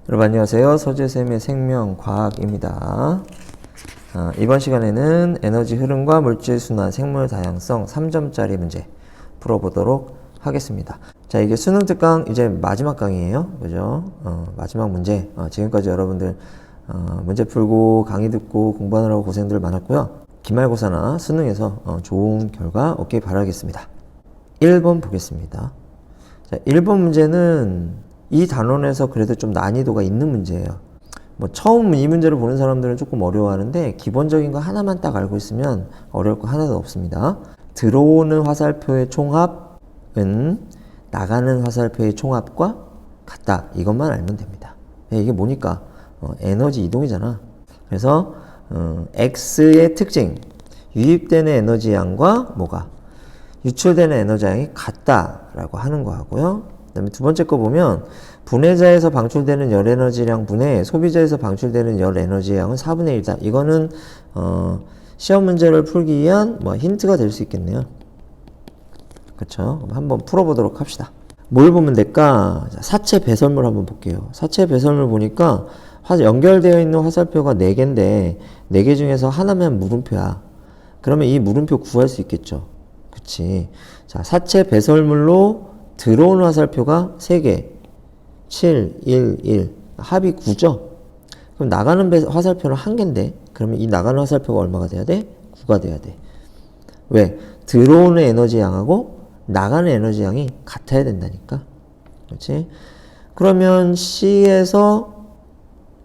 여러분 안녕하세요. 서재쌤의 생명과학입니다. 이번 시간에는 에너지 흐름과 물질 순환, 생물 다양성 3점짜리 문제 풀어보도록 하겠습니다. 자, 이게 수능 특강 이제 마지막 강의예요. 그죠? 마지막 문제. 지금까지 여러분들 문제 풀고 강의 듣고 공부하느라고 고생들 많았고요. 기말고사나 수능에서 좋은 결과 얻길 바라겠습니다. 1번 보겠습니다. 자, 1번 문제는 이 단원에서 그래도 좀 난이도가 있는 문제예요. 처음 이 문제를 보는 사람들은 조금 어려워하는데 기본적인 거 하나만 딱 알고 있으면 어려울 거 하나도 없습니다. 들어오는 화살표의 총합은 나가는 화살표의 총합과 같다. 이것만 알면 됩니다. 이게 뭐니까? 에너지 이동이잖아. 그래서 X의 특징, 유입되는 에너지 양과 뭐가? 유출되는 에너지 양이 같다라고 하는 거 하고요. 그 다음에 두 번째 거 보면 분해자에서 방출되는 열 에너지량 분의 소비자에서 방출되는 열 에너지량은 4분의 1이다. 이거는 시험 문제를 풀기 위한 힌트가 될 수 있겠네요. 그렇죠? 한번 풀어보도록 합시다. 뭘 보면 될까? 자, 사체 배설물 한번 볼게요. 사체 배설물 보니까 연결되어 있는 화살표가 4개인데 4개 중에서 하나면 물음표야. 그러면 이 물음표 구할 수 있겠죠. 그치? 자, 사체 배설물로 들어오는 화살표가 3개. 7, 1, 1. 합이 9죠? 그럼 나가는 화살표는 1개인데, 그러면 이 나가는 화살표가 얼마가 돼야 돼? 9가 돼야 돼. 왜? 들어오는 에너지 양하고 나가는 에너지 양이 같아야 된다니까. 그렇지? 그러면 C에서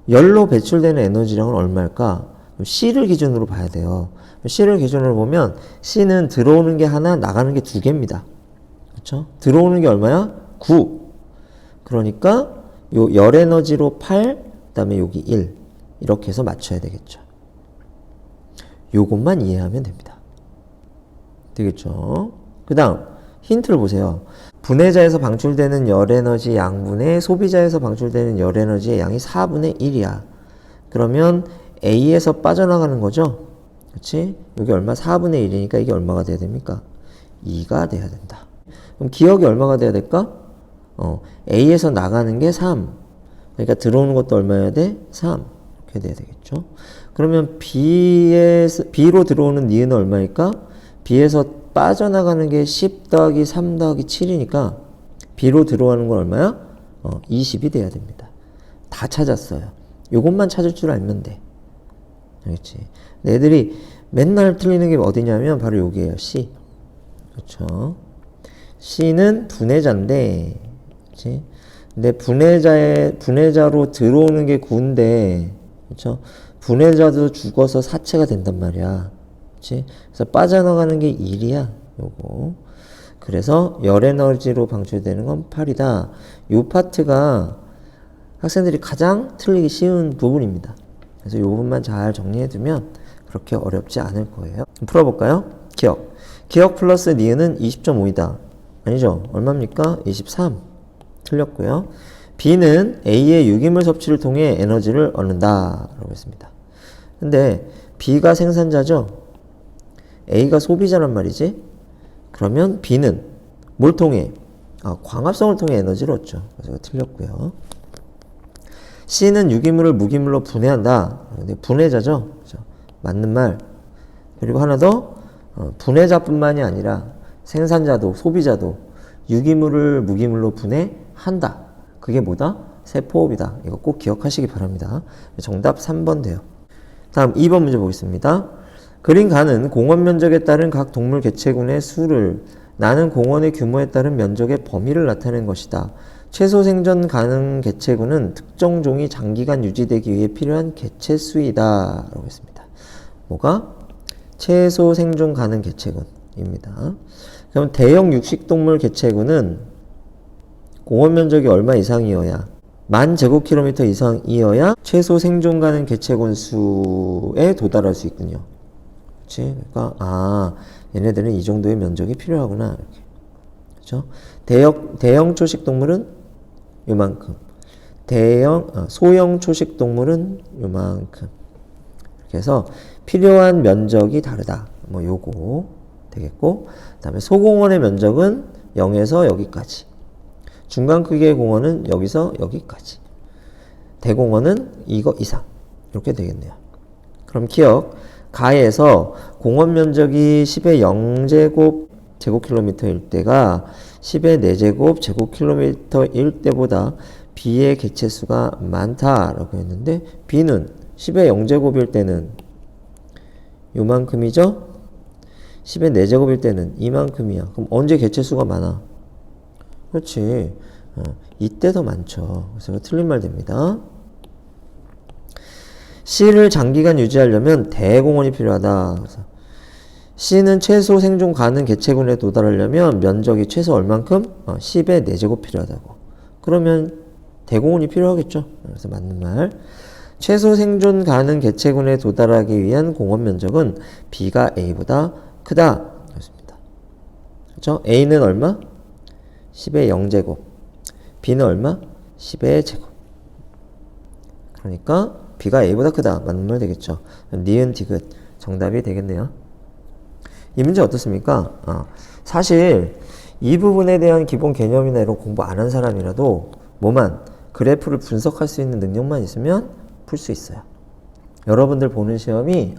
열로 배출되는 에너지량은 얼마일까? C를 기준으로 봐야 돼요. C를 기준으로 보면 C는 들어오는 게 하나, 나가는 게 2개입니다. 그렇죠? 들어오는 게 얼마야? 9. 그러니까 요 열 에너지로 8, 그다음에 여기 1. 이렇게 해서 맞춰야 되겠죠. 요것만 이해하면 됩니다. 되겠죠? 그다음 힌트를 보세요. 분해자에서 방출되는 열 에너지 양분의 소비자에서 방출되는 열 에너지의 양이 4분의 1이야. 그러면 A에서 빠져나가는 거죠? 그렇지? 여기 얼마? 4분의 1이니까 이게 얼마가 돼야 됩니까? 2가 돼야 된다. 그럼 기억이 얼마가 돼야 될까? A에서 나가는 게 3. 그러니까 들어오는 것도 얼마여야 돼? 3. 이렇게 돼야 되겠죠. 그러면 B로 들어오는 니은 얼마일까? B에서 빠져나가는 게 10 더하기 3 더하기 7이니까 B로 들어가는 건 얼마야? 20이 돼야 됩니다. 다 찾았어요. 요것만 찾을 줄 알면 돼. 알겠지? 애들이 맨날 틀리는 게 어디냐면 바로 여기에요. C. 그렇죠? C는 분해자인데, 그치? 근데 분해자로 들어오는 게 9인데, 그쵸? 분해자도 죽어서 사체가 된단 말이야. 그치? 그래서 빠져나가는 게 1이야, 요거. 그래서 열 에너지로 방출되는 건 8이다. 요 파트가 학생들이 가장 틀리기 쉬운 부분입니다. 그래서 요 부분만 잘 정리해두면 그렇게 어렵지 않을 거예요. 풀어볼까요? 기억 플러스 니은은 20.5이다. 아니죠? 얼마입니까? 23. 틀렸고요. B는 A의 유기물 섭취를 통해 에너지를 얻는다. 라고 했습니다. 근데 B가 생산자죠? A가 소비자란 말이지? 그러면 B는 뭘 통해? 광합성을 통해 에너지를 얻죠. 그래서 틀렸고요. C는 유기물을 무기물로 분해한다. 근데 분해자죠? 그렇죠? 맞는 말. 그리고 하나 더, 분해자뿐만이 아니라 생산자도 소비자도 유기물을 무기물로 분해한다. 그게 뭐다? 세포업이다. 이거 꼭 기억하시기 바랍니다. 정답 3번 돼요. 다음 2번 문제 보겠습니다. 그린 가는 공원 면적에 따른 각 동물 개체군의 수를 나는 공원의 규모에 따른 면적의 범위를 나타낸 것이다. 최소 생존 가능 개체군은 특정 종이 장기간 유지되기 위해 필요한 개체수이다. 라고 했습니다. 뭐가? 최소 생존 가능 개체군입니다. 그럼 대형 육식동물 개체군은 공원 면적이 얼마 이상이어야 10,000제곱킬로미터 이상이어야 최소 생존 가능 개체군 수에 도달할 수 있군요. 그치? 그러니까 얘네들은 이 정도의 면적이 필요하구나. 이렇게. 그렇죠? 대형 초식 동물은 요만큼. 소형 초식 동물은 요만큼. 이렇게 해서 필요한 면적이 다르다. 요거 되겠고, 그 다음에 소공원의 면적은 0에서 여기까지. 중간 크기의 공원은 여기서 여기까지. 대공원은 이거 이상. 이렇게 되겠네요. 그럼 기억. 가에서 공원 면적이 10의 0제곱 제곱킬로미터일 때가 10의 4제곱 제곱킬로미터일 때보다 B의 개체수가 많다라고 했는데 B는 10의 0제곱일 때는 요만큼이죠? 10의 4제곱일 때는 이만큼이야. 그럼 언제 개체수가 많아? 그렇지. 이때 더 많죠. 그래서 이거 틀린 말 됩니다. C를 장기간 유지하려면 대공원이 필요하다. 그래서 C는 최소 생존 가능 개체군에 도달하려면 면적이 최소 얼만큼? 10의 4제곱 필요하다고. 그러면 대공원이 필요하겠죠. 그래서 맞는 말. 최소 생존 가능 개체군에 도달하기 위한 공원 면적은 B가 A보다 크다. 그렇습니다. 그렇죠? A는 얼마? 10의 0제곱. B는 얼마? 10의 제곱. 그러니까 B가 A보다 크다. 맞는 말 되겠죠. 니은 디귿 정답이 되겠네요. 이 문제 어떻습니까? 사실 이 부분에 대한 기본 개념이나 이런 공부 안 한 사람이라도 뭐만 그래프를 분석할 수 있는 능력만 있으면 풀 수 있어요. 여러분들 보는 시험이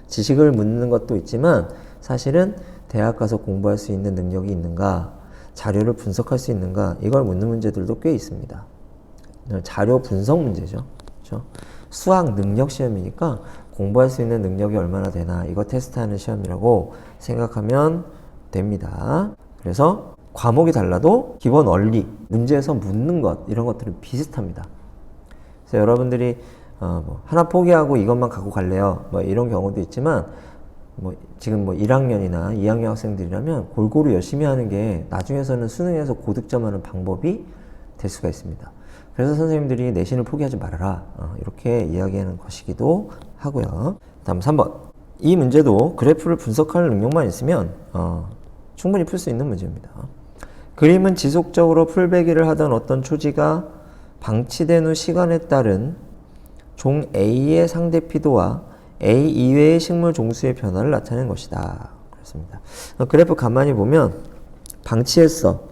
지식을 묻는 것도 있지만 사실은 대학 가서 공부할 수 있는 능력이 있는가, 자료를 분석할 수 있는가, 이걸 묻는 문제들도 꽤 있습니다. 자료 분석 문제죠. 그렇죠? 수학 능력 시험이니까 공부할 수 있는 능력이 얼마나 되나 이거 테스트하는 시험이라고 생각하면 됩니다. 그래서 과목이 달라도 기본 원리, 문제에서 묻는 것 이런 것들은 비슷합니다. 그래서 여러분들이 하나 포기하고 이것만 갖고 갈래요 이런 경우도 있지만 지금 1학년이나 2학년 학생들이라면 골고루 열심히 하는 게 나중에서는 수능에서 고득점하는 방법이 될 수가 있습니다. 그래서 선생님들이 내신을 포기하지 말아라 이렇게 이야기하는 것이기도 하고요. 다음 3번. 이 문제도 그래프를 분석할 능력만 있으면 충분히 풀 수 있는 문제입니다. 그림은 지속적으로 풀베기를 하던 어떤 초지가 방치된 후 시간에 따른 종 A의 상대 피도와 A 이외의 식물 종수의 변화를 나타낸 것이다. 그렇습니다. 그래프 가만히 보면 방치했어.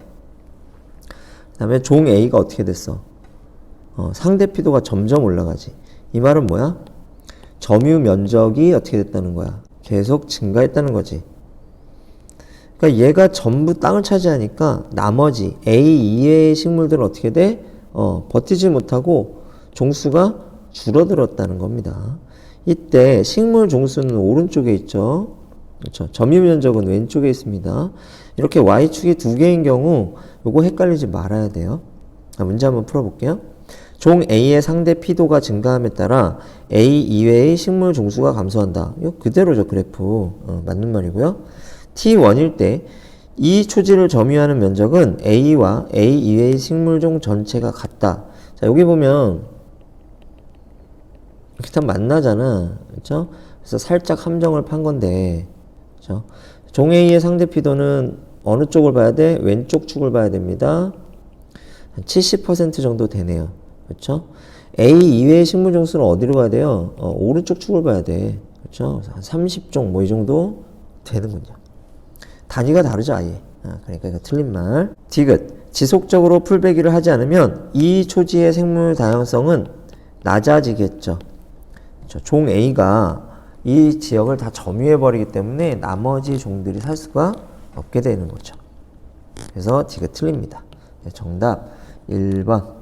그 다음에 종 A가 어떻게 됐어? 상대 피도가 점점 올라가지. 이 말은 뭐야? 점유 면적이 어떻게 됐다는 거야? 계속 증가했다는 거지. 그러니까 얘가 전부 땅을 차지하니까 나머지 A 이외의 식물들은 어떻게 돼? 버티지 못하고 종수가 줄어들었다는 겁니다. 이때 식물 종수는 오른쪽에 있죠. 그렇죠. 점유 면적은 왼쪽에 있습니다. 이렇게 Y축이 두 개인 경우 요거 헷갈리지 말아야 돼요. 문제 한번 풀어볼게요. 종 A의 상대 피도가 증가함에 따라 A 이외의 식물 종수가 감소한다. 이거 그대로죠, 그래프. 맞는 말이고요. T1일 때 이 초지를 점유하는 면적은 A와 A 이외의 식물종 전체가 같다. 자, 여기 보면 이렇게 다 만나잖아. 그렇죠? 그래서 살짝 함정을 판 건데, 그렇죠? 종 A의 상대 피도는 어느 쪽을 봐야 돼? 왼쪽 축을 봐야 됩니다. 한 70% 정도 되네요. 그렇죠? A 이외의 식물 종수는 어디로 봐야 돼요? 오른쪽 축을 봐야 돼. 그렇죠? 한 30종 이 정도 되는군요. 단위가 다르죠, 아예. 그러니까 이거 틀린 말. 디귿. 지속적으로 풀베기를 하지 않으면 이 초지의 생물 다양성은 낮아지겠죠. 그렇죠? 종 A가 이 지역을 다 점유해버리기 때문에 나머지 종들이 살 수가 없게 되는 거죠. 그래서 디귿 틀립니다. 정답 1번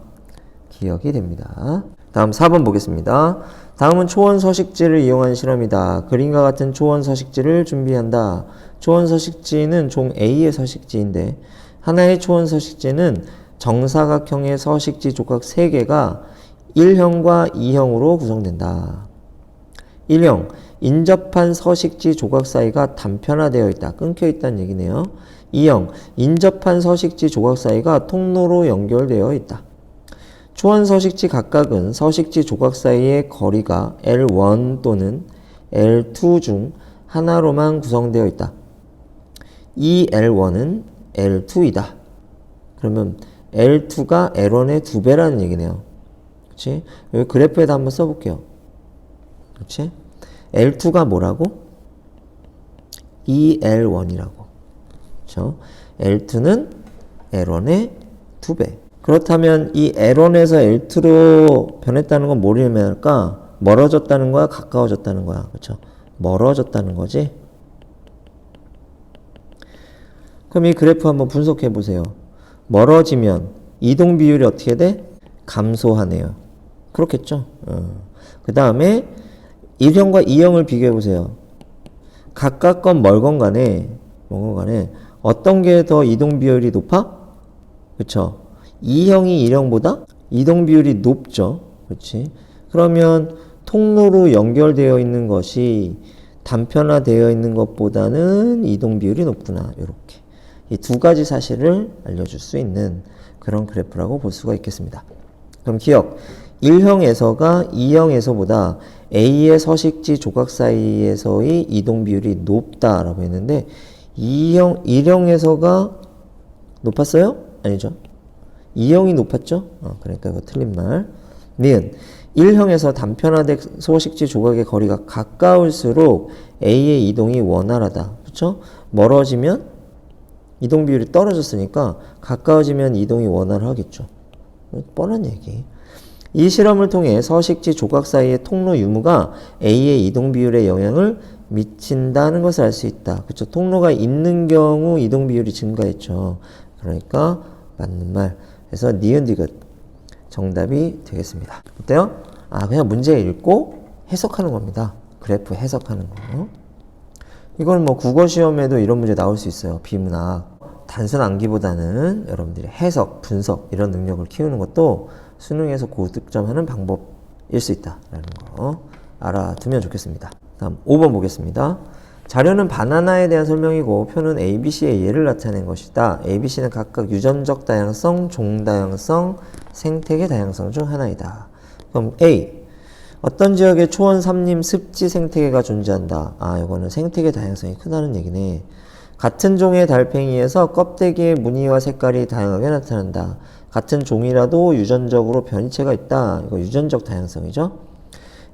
기억이 됩니다. 다음 4번 보겠습니다. 다음은 초원 서식지를 이용한 실험이다. 그림과 같은 초원 서식지를 준비한다. 초원 서식지는 종 A의 서식지인데 하나의 초원 서식지는 정사각형의 서식지 조각 3개가 1형과 2형으로 구성된다. 1형, 인접한 서식지 조각 사이가 단편화되어 있다. 끊겨 있다는 얘기네요. 2형, 인접한 서식지 조각 사이가 통로로 연결되어 있다. 초원 서식지 각각은 서식지 조각 사이의 거리가 L1 또는 L2 중 하나로만 구성되어 있다. 이 L1은 L2이다. 그러면 L2가 L1의 2배라는 얘기네요. 그렇지? 여기 그래프에다 한번 써볼게요. 그렇지? L2가 뭐라고? 2L1이라고. 그렇죠? L2는 L1의 2배. 그렇다면 이 L1에서 L2로 변했다는 건 뭐를 의미할까? 멀어졌다는 거야? 가까워졌다는 거야? 그렇죠? 멀어졌다는 거지? 그럼 이 그래프 한번 분석해 보세요. 멀어지면 이동 비율이 어떻게 돼? 감소하네요. 그렇겠죠? 그 다음에 1형과 2형을 비교해 보세요. 가깝건 멀건 간에 어떤 게 더 이동 비율이 높아? 그쵸? 2형이 1형보다 이동 비율이 높죠. 그렇지? 그러면 통로로 연결되어 있는 것이 단편화되어 있는 것보다는 이동 비율이 높구나. 이렇게. 이 두 가지 사실을 알려줄 수 있는 그런 그래프라고 볼 수가 있겠습니다. 그럼 기억. 1형에서가 2형에서보다 A의 서식지 조각 사이에서의 이동 비율이 높다라고 했는데 1형에서가 높았어요? 아니죠. 2형이 높았죠? 그러니까 이거 틀린 말. 니은 1형에서 단편화된 서식지 조각의 거리가 가까울수록 A의 이동이 원활하다. 그렇죠? 멀어지면 이동 비율이 떨어졌으니까 가까워지면 이동이 원활하겠죠. 뻔한 얘기. 이 실험을 통해 서식지 조각 사이의 통로 유무가 A의 이동 비율에 영향을 미친다는 것을 알 수 있다. 그렇죠? 통로가 있는 경우 이동 비율이 증가했죠. 그러니까 맞는 말. 그래서 니은 디귿 정답이 되겠습니다. 어때요? 그냥 문제 읽고 해석하는 겁니다. 그래프 해석하는 거. 이건 뭐 국어 시험에도 이런 문제 나올 수 있어요. 비문학. 단순 암기보다는 여러분들이 해석, 분석 이런 능력을 키우는 것도 수능에서 고득점하는 방법일 수 있다라는 거 알아두면 좋겠습니다. 다음 5번 보겠습니다. 자료는 바나나에 대한 설명이고 표는 A, B, C의 예를 나타낸 것이다. A, B, C는 각각 유전적 다양성, 종다양성, 생태계 다양성 중 하나이다. 그럼 A. 어떤 지역에 초원, 삼림, 습지 생태계가 존재한다. 이거는 생태계 다양성이 크다는 얘기네. 같은 종의 달팽이에서 껍데기의 무늬와 색깔이 다양하게 나타난다. 같은 종이라도 유전적으로 변이체가 있다. 이거 유전적 다양성이죠.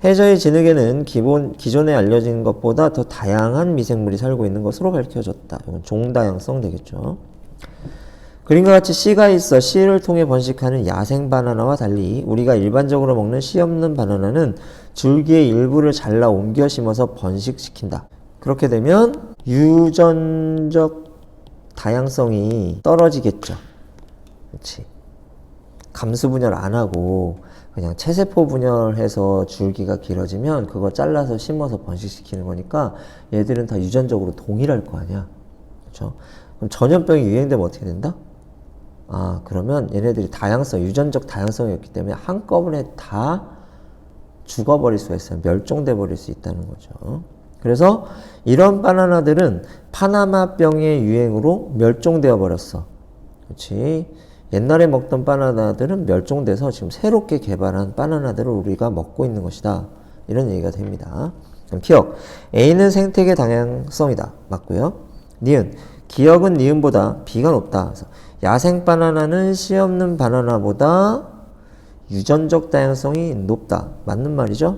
해저의 진흙에는 기존에 알려진 것보다 더 다양한 미생물이 살고 있는 것으로 밝혀졌다. 이건 종다양성 되겠죠. 그림과 같이 씨가 있어 씨를 통해 번식하는 야생 바나나와 달리 우리가 일반적으로 먹는 씨 없는 바나나는 줄기의 일부를 잘라 옮겨 심어서 번식시킨다. 그렇게 되면 유전적 다양성이 떨어지겠죠. 그렇지. 감수 분열 안 하고 그냥 체세포 분열해서 줄기가 길어지면 그거 잘라서 심어서 번식시키는 거니까 얘들은 다 유전적으로 동일할 거 아니야. 그렇죠? 그럼 전염병이 유행되면 어떻게 된다? 그러면 얘네들이 유전적 다양성이었기 때문에 한꺼번에 다 죽어버릴 수가 있어요. 멸종돼 버릴 수 있다는 거죠. 그래서 이런 바나나들은 파나마병의 유행으로 멸종되어 버렸어. 그렇지? 옛날에 먹던 바나나들은 멸종돼서 지금 새롭게 개발한 바나나들을 우리가 먹고 있는 것이다. 이런 얘기가 됩니다. 그럼 기억. A는 생태계 다양성이다. 맞고요. 니은. 기억은 니은보다 B가 높다. 그래서 야생 바나나는 씨 없는 바나나보다 유전적 다양성이 높다. 맞는 말이죠.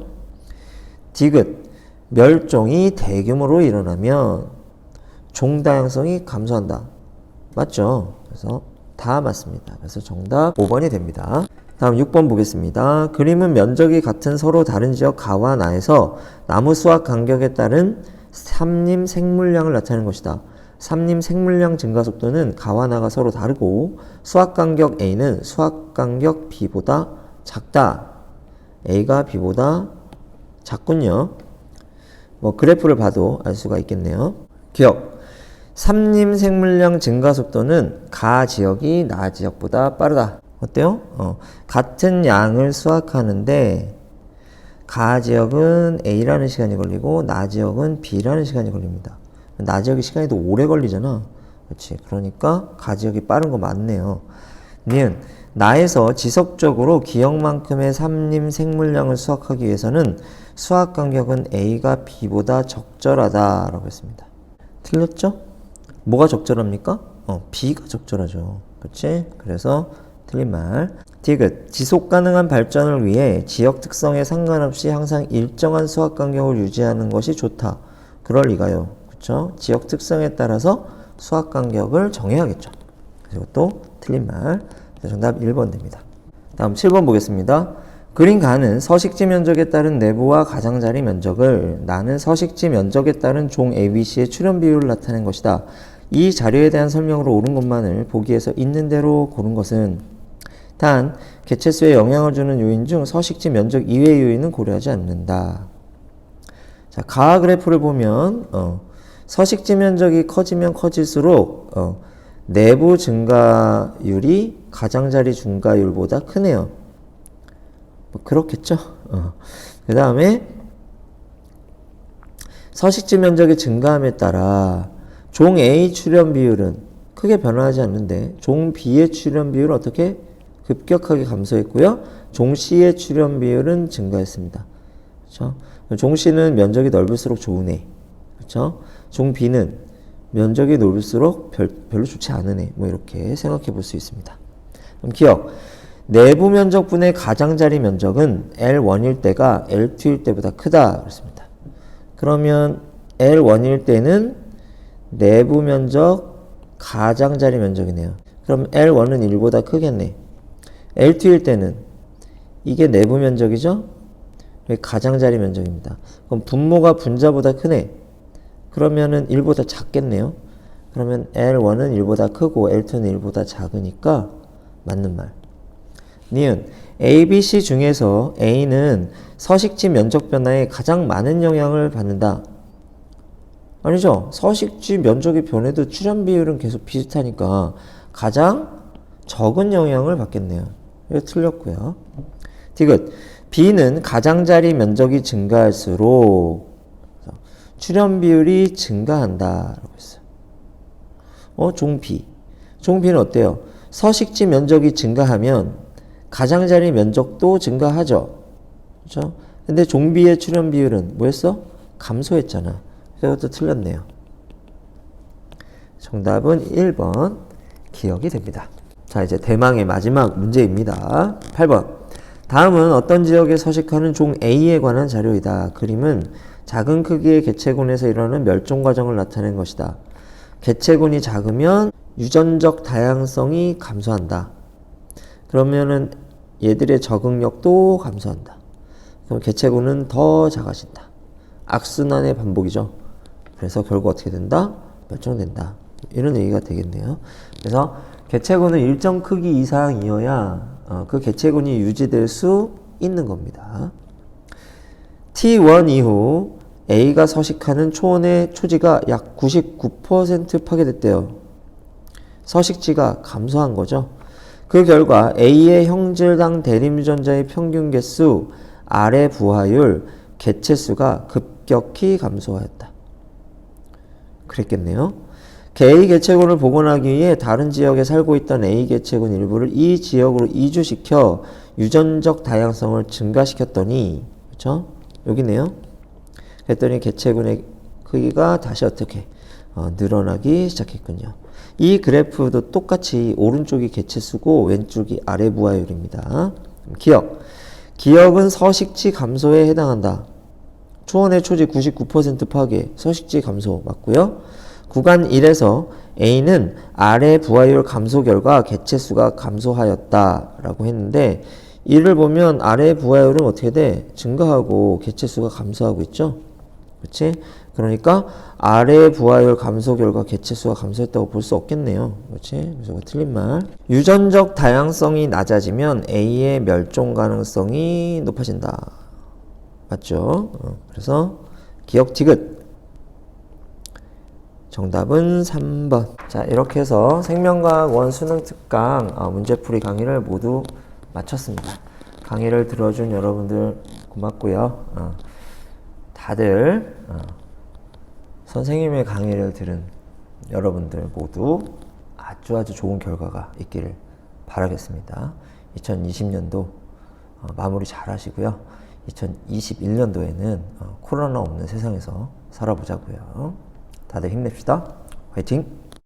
디귿. 멸종이 대규모로 일어나면 종 다양성이 감소한다. 맞죠? 그래서 다 맞습니다. 그래서 정답 5번이 됩니다. 다음 6번 보겠습니다. 그림은 면적이 같은 서로 다른 지역 가와 나에서 나무 수확 간격에 따른 삼림 생물량을 나타내는 것이다. 삼림 생물량 증가 속도는 가와 나가 서로 다르고 수확 간격 A는 수확 간격 B보다 작다. A가 B보다 작군요. 그래프를 봐도 알 수가 있겠네요. 기억. 삼림 생물량 증가 속도는 가 지역이 나 지역보다 빠르다. 어때요? 같은 양을 수확하는데 가 지역은 A라는 시간이 걸리고 나 지역은 B라는 시간이 걸립니다. 나 지역의 시간이 더 오래 걸리잖아. 그렇지. 그러니까 가 지역이 빠른 거 맞네요. 니은 나에서 지속적으로 기억만큼의 삼림 생물량을 수확하기 위해서는 수확 간격은 A가 B보다 적절하다 라고 했습니다. 틀렸죠? 뭐가 적절합니까? B가 적절하죠. 그렇지? 그래서 틀린 말. 디귿. 지속 가능한 발전을 위해 지역 특성에 상관없이 항상 일정한 수확 간격을 유지하는 것이 좋다. 그럴 리가요. 그렇죠? 지역 특성에 따라서 수확 간격을 정해야겠죠. 그리고 또 틀린 말. 정답 1번 됩니다. 다음 7번 보겠습니다. 그린 가는 서식지 면적에 따른 내부와 가장자리 면적을 나는 서식지 면적에 따른 종 ABC의 출현 비율을 나타낸 것이다. 이 자료에 대한 설명으로 옳은 것만을 보기에서 있는 대로 고른 것은 단 개체수에 영향을 주는 요인 중 서식지 면적 이외의 요인은 고려하지 않는다. 자, 가 그래프를 보면 서식지 면적이 커지면 커질수록 내부 증가율이 가장자리 증가율보다 크네요. 뭐 그렇겠죠. 그 다음에 서식지 면적이 증가함에 따라 종 A 출현 비율은 크게 변화하지 않는데 종 B의 출현 비율은 어떻게? 급격하게 감소했고요. 종 C의 출현 비율은 증가했습니다. 그렇죠? 종 C는 면적이 넓을수록 좋은 애. 그렇죠? 종 B는 면적이 넓을수록 별로 좋지 않은 애. 뭐 이렇게 생각해 볼 수 있습니다. 그럼 기억. 내부 면적분의 가장자리 면적은 L1일 때가 L2일 때보다 크다. 그렇습니다. 그러면 L1일 때는 내부 면적 가장자리 면적이네요. 그럼 L1은 1보다 크겠네. L2일 때는 이게 내부 면적이죠? 가장자리 면적입니다. 그럼 분모가 분자보다 크네. 그러면은 1보다 작겠네요. 그러면 L1은 1보다 크고 L2는 1보다 작으니까 맞는 말. 니은 ABC 중에서 A는 서식지 면적 변화에 가장 많은 영향을 받는다. 아니죠. 서식지 면적이 변해도 출현 비율은 계속 비슷하니까 가장 적은 영향을 받겠네요. 이거 틀렸고요. 디귿. B는 가장자리 면적이 증가할수록 출현 비율이 증가한다. 라고 했어요. 종 B. 종 B는 어때요? 서식지 면적이 증가하면 가장자리 면적도 증가하죠. 그렇죠? 근데 종 B의 출현 비율은 뭐였어? 감소했잖아. 이것도 틀렸네요. 정답은 1번 기억이 됩니다. 자, 이제 대망의 마지막 문제입니다. 8번. 다음은 어떤 지역에 서식하는 종 A에 관한 자료이다. 그림은 작은 크기의 개체군에서 일어나는 멸종 과정을 나타낸 것이다. 개체군이 작으면 유전적 다양성이 감소한다. 그러면은 얘들의 적응력도 감소한다. 그럼 개체군은 더 작아진다. 악순환의 반복이죠. 그래서 결국 어떻게 된다? 멸종된다. 이런 얘기가 되겠네요. 그래서 개체군은 일정 크기 이상이어야 그 개체군이 유지될 수 있는 겁니다. T1 이후 A가 서식하는 초원의 초지가 약 99% 파괴됐대요. 서식지가 감소한 거죠. 그 결과 A의 형질당 대림유전자의 평균 개수, 아래 부하율, 개체수가 급격히 감소하였다. 그랬겠네요. A 개체군을 복원하기 위해 다른 지역에 살고 있던 A 개체군 일부를 이 지역으로 이주시켜 유전적 다양성을 증가시켰더니, 그렇죠? 여기네요. 그랬더니 개체군의 크기가 다시 어떻게 늘어나기 시작했군요. 이 그래프도 똑같이 오른쪽이 개체수고 왼쪽이 아래 부하율입니다. 기억. 기억은 서식지 감소에 해당한다. 초원의 초지 99% 파괴, 서식지 감소 맞고요. 구간 1에서 A는 아래 부하율 감소 결과 개체수가 감소하였다라고 했는데 이를 보면 아래 부하율은 어떻게 돼? 증가하고 개체수가 감소하고 있죠? 그렇지? 그러니까 아래 부하율 감소 결과 개체수가 감소했다고 볼 수 없겠네요. 그렇지? 그래서 틀린 말. 유전적 다양성이 낮아지면 A의 멸종 가능성이 높아진다. 맞죠? 그래서 기억 디귿. 정답은 3번. 자, 이렇게 해서 생명과학 원 수능 특강 문제풀이 강의를 모두 마쳤습니다. 강의를 들어준 여러분들 고맙고요. 다들 선생님의 강의를 들은 여러분들 모두 아주 좋은 결과가 있기를 바라겠습니다. 2020년도 마무리 잘 하시고요. 2021년도에는 코로나 없는 세상에서 살아보자고요. 다들 힘냅시다. 화이팅!